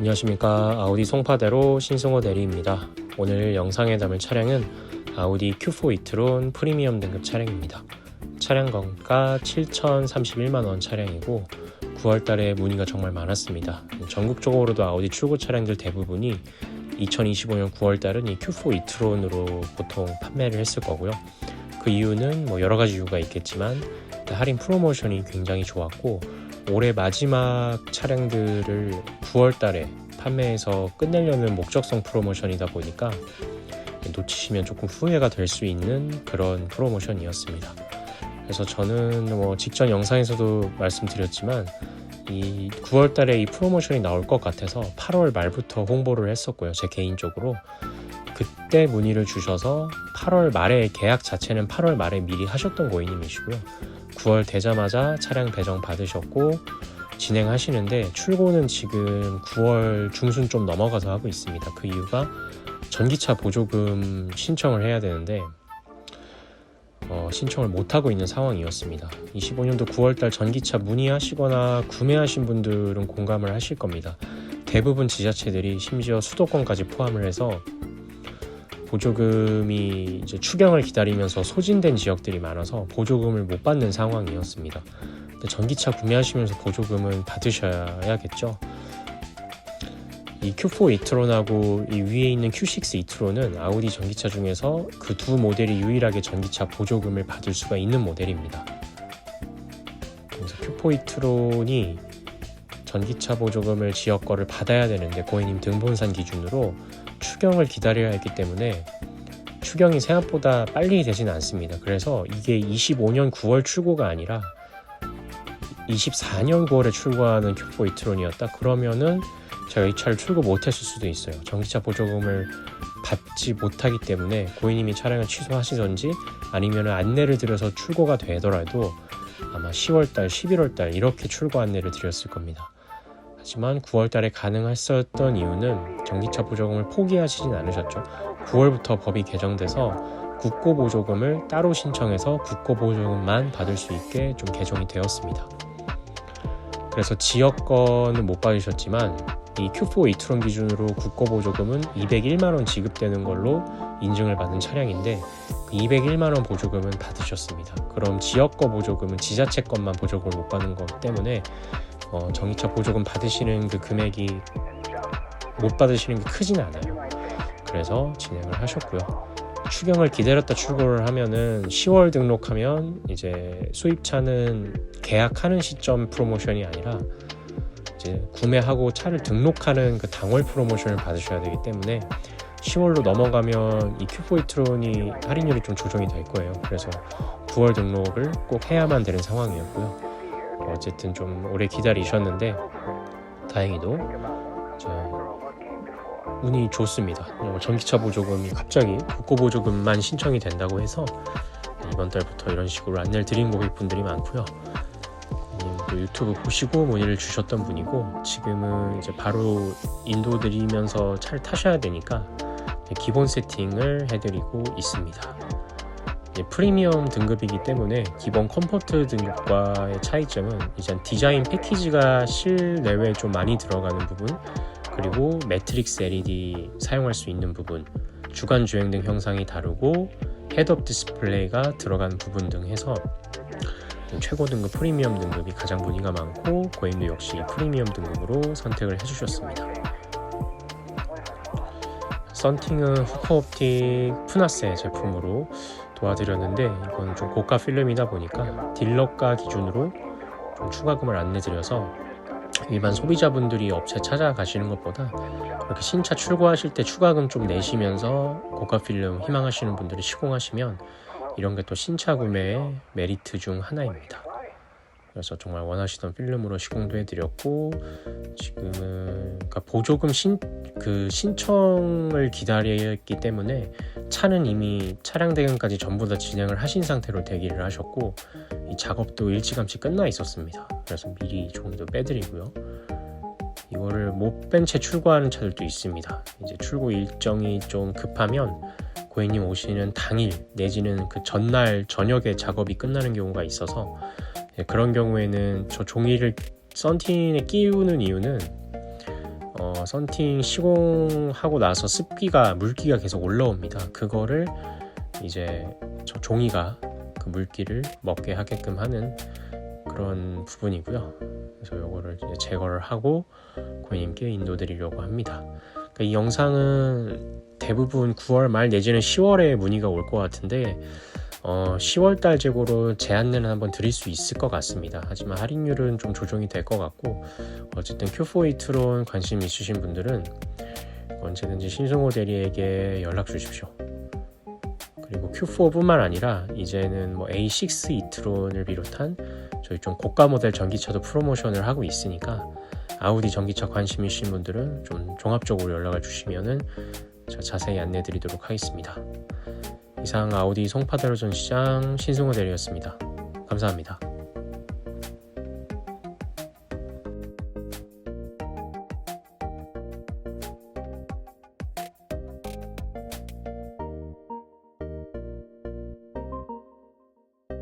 안녕하십니까. 아우디 송파대로 신승호 대리입니다. 오늘 영상에 담을 차량은 아우디 Q4 e-tron 프리미엄 등급 차량입니다. 차량 원가 7,031만원 차량이고 9월달에 문의가 정말 많았습니다. 전국적으로도 아우디 출고 차량들 대부분이 2025년 9월달은 이 Q4 e-tron으로 보통 판매를 했을 거고요. 그 이유는 여러 가지 이유가 있겠지만 할인 프로모션이 굉장히 좋았고 올해 마지막 차량들을 9월달에 판매해서 끝내려는 목적성 프로모션이다 보니까 놓치시면 조금 후회가 될 수 있는 그런 프로모션이었습니다. 그래서 저는 직전 영상에서도 말씀드렸지만 이 9월달에 이 프로모션이 나올 것 같아서 8월 말부터 홍보를 했었고요. 제 개인적으로 그때 문의를 주셔서 8월 말에 계약 자체는 8월 말에 미리 하셨던 고객님이시고요. 9월 되자마자 차량 배정 받으셨고 진행하시는데 출고는 지금 9월 중순 좀 넘어가서 하고 있습니다. 그 이유가 전기차 보조금 신청을 해야 되는데 신청을 못하고 있는 상황이었습니다. 25년도 9월달 전기차 문의하시거나 구매하신 분들은 공감을 하실 겁니다. 대부분 지자체들이 심지어 수도권까지 포함을 해서 보조금이 이제 추경을 기다리면서 소진된 지역들이 많아서 보조금을 못 받는 상황이었습니다. 근데 전기차 구매하시면서 보조금은 받으셔야겠죠. 이 Q4 e-tron하고 이 위에 있는 Q6 e-tron은 아우디 전기차 중에서 그 두 모델이 유일하게 전기차 보조금을 받을 수가 있는 모델입니다. 그래서 Q4 e-tron이 전기차 보조금을 지역 거를 받아야 되는데 고객님 등본산 기준으로 추경을 기다려야 했기 때문에 추경이 생각보다 빨리 되진 않습니다. 그래서 이게 25년 9월 출고가 아니라 24년 9월에 출고하는 Q4 e-tron이었다. 그러면은 제가 이 차를 출고 못했을 수도 있어요. 전기차 보조금을 받지 못하기 때문에 고객님이 차량을 취소하시던지 아니면 안내를 드려서 출고가 되더라도 아마 10월달, 11월달 이렇게 출고 안내를 드렸을 겁니다. 하지만 9월달에 가능했었던 이유는 전기차 보조금을 포기하시진 않으셨죠. 9월부터 법이 개정돼서 국고보조금을 따로 신청해서 국고보조금만 받을 수 있게 좀 개정이 되었습니다. 그래서 지역권은 못 받으셨지만 이 Q4 e-tron 기준으로 국고보조금은 201만원 지급되는 걸로 인증을 받은 차량인데 그 201만원 보조금은 받으셨습니다. 그럼 지역거 보조금은 지자체 것만 보조금을 못 받는 거기 때문에 전기차 보조금 받으시는 그 금액이 못 받으시는 게 크진 않아요. 그래서 진행을 하셨고요. 추경을 기다렸다 출고를 하면은 10월 등록하면 이제 수입차는 계약하는 시점 프로모션이 아니라 이제 구매하고 차를 등록하는 그 당월 프로모션을 받으셔야 되기 때문에 10월로 넘어가면 이 Q4 e-tron이 할인율이 좀 조정이 될 거예요. 그래서 9월 등록을 꼭 해야만 되는 상황이었고요. 어쨌든 좀 오래 기다리셨는데 다행히도 운이 좋습니다. 전기차 보조금이 갑자기 국고보조금만 신청이 된다고 해서 이번 달부터 이런 식으로 안내를 드린 고객분들이 많고요. 또 유튜브 보시고 문의를 주셨던 분이고 지금은 이제 바로 인도 드리면서 차를 타셔야 되니까 기본 세팅을 해드리고 있습니다. 프리미엄 등급이기 때문에 기본 컴포트 등급과의 차이점은 이제 디자인 패키지가 실내외에 좀 많이 들어가는 부분, 그리고 매트릭스 LED 사용할 수 있는 부분, 주간 주행 등 형상이 다르고 헤드업 디스플레이가 들어가는 부분 등 해서 최고 등급 프리미엄 등급이 가장 문의가 많고 고객님도 역시 프리미엄 등급으로 선택을 해주셨습니다. 썬팅은 후커옵틱 푸나세 제품으로 도와드렸는데 이건 좀 고가 필름이다 보니까 딜러가 기준으로 좀 추가금을 안내드려서 일반 소비자분들이 업체 찾아가시는 것보다 이렇게 신차 출고하실 때 추가금 좀 내시면서 고가 필름 희망하시는 분들이 시공하시면 이런 게 또 신차 구매의 메리트 중 하나입니다. 그래서 정말 원하시던 필름으로 시공도 해드렸고 지금은 그러니까 보조금 신청을 기다렸기 때문에 차는 이미 차량 대금까지 전부 다 진행을 하신 상태로 대기를 하셨고 이 작업도 일찌감치 끝나 있었습니다. 그래서 미리 종이도 빼드리고요. 이거를 못 뺀 채 출고하는 차들도 있습니다. 이제 출고 일정이 좀 급하면 고객님 오시는 당일 내지는 그 전날 저녁에 작업이 끝나는 경우가 있어서 그런 경우에는 저 종이를 썬팅에 끼우는 이유는 썬팅 시공하고 나서 물기가 계속 올라옵니다. 그거를 이제 저 종이가 그 물기를 먹게 하게끔 하는 그런 부분이고요. 그래서 요거를 이제 제거를 하고 고객님께 인도드리려고 합니다. 그러니까 이 영상은 대부분 9월 말 내지는 10월에 문의가 올 것 같은데 10월달 재고로 제 안내는 한번 드릴 수 있을 것 같습니다. 하지만 할인율은 좀 조정이 될 것 같고, 어쨌든 Q4 이트론 관심 있으신 분들은 언제든지 신승호 대리에게 연락 주십시오. 그리고 Q4뿐만 아니라 이제는 뭐 A6 이트론을 비롯한 저희 좀 고가 모델 전기차도 프로모션을 하고 있으니까 아우디 전기차 관심 있으신 분들은 좀 종합적으로 연락을 주시면은 제가 자세히 안내 드리도록 하겠습니다. 이상 아우디 송파대로 전시장 신승호 대리였습니다. 감사합니다.